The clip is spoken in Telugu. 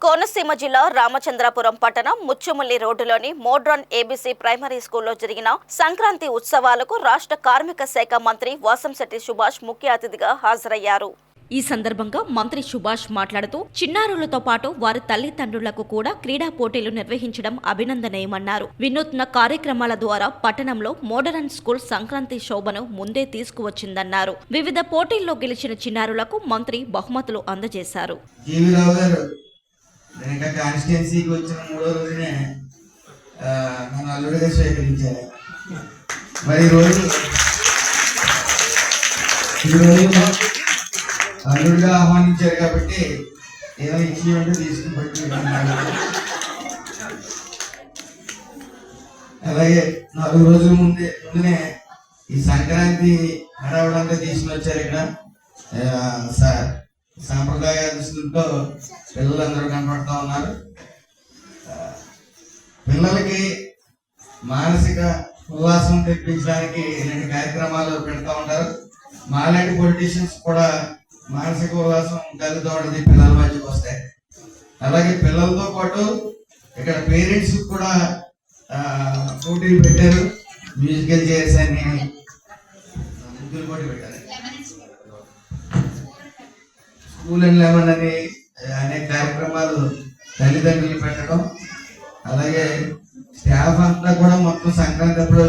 కోనసీమ జిల్లా రామచంద్రపురం పట్టణం ముచ్చుమల్లి రోడ్డులోని మోడ్రన్ ఏబీసీ ప్రైమరీ స్కూల్లో జరిగిన సంక్రాంతి ఉత్సవాలకు రాష్ట్ర కార్మిక శాఖ మంత్రి వాసంశెట్టి సుభాష్ ముఖ్య అతిథిగా హాజరయ్యారు. ఈ సందర్భంగా మంత్రి సుభాష్ మాట్లాడుతూ చిన్నారులతో పాటు వారి తల్లిదండ్రులకు కూడా క్రీడా పోటీలు నిర్వహించడం అభినందనీయమన్నారు. వినూత్న కార్యక్రమాల ద్వారా పట్టణంలో మోడరన్ స్కూల్ సంక్రాంతి శోభను ముందే తీసుకువచ్చిందన్నారు. వివిధ పోటీల్లో గెలిచిన చిన్నారులకు మంత్రి బహుమతులు అందజేశారు. కాన్స్టిట్యున్సీకి వచ్చిన 3వ రోజునే నన్ను అల్లుడిగా స్వీకరించారు. మరి ఈరోజు అల్లుడిగా ఆహ్వానించారు కాబట్టి ఏదో ఇచ్చి తీసుకుని పట్టి అలాగే 4 రోజుల ముందునే ఈ సంక్రాంతి హడావుడంతా తీసుకుని వచ్చారు. ఇక్కడ సాంప్రదాయ దుస్తులతో పిల్లలందరూ కనపడుతూ ఉన్నారు. పిల్లలకి మానసిక ఉల్లాసం తెప్పించడానికి ఇలాంటి కార్యక్రమాలు పెడతా ఉంటారు. మాలాంటి పొలిటీషియన్స్ కూడా మానసిక ఉల్లాసం కలుగుతోంది పిల్లల మధ్యకి వస్తాయి. అలాగే పిల్లలతో పాటు ఇక్కడ పేరెంట్స్ కూడా పోటీలు పెట్టారు. మ్యూజికల్ చైర్స్ అని ముగ్గులు పోటీ పెట్టారు. స్కూల్ అండ్ లెమన్ అని అనేక కార్యక్రమాలు తల్లిదండ్రులు పెట్టడం, అలాగే స్టాఫ్ అంతా కూడా మొత్తం సంక్రాంతి అప్పుడు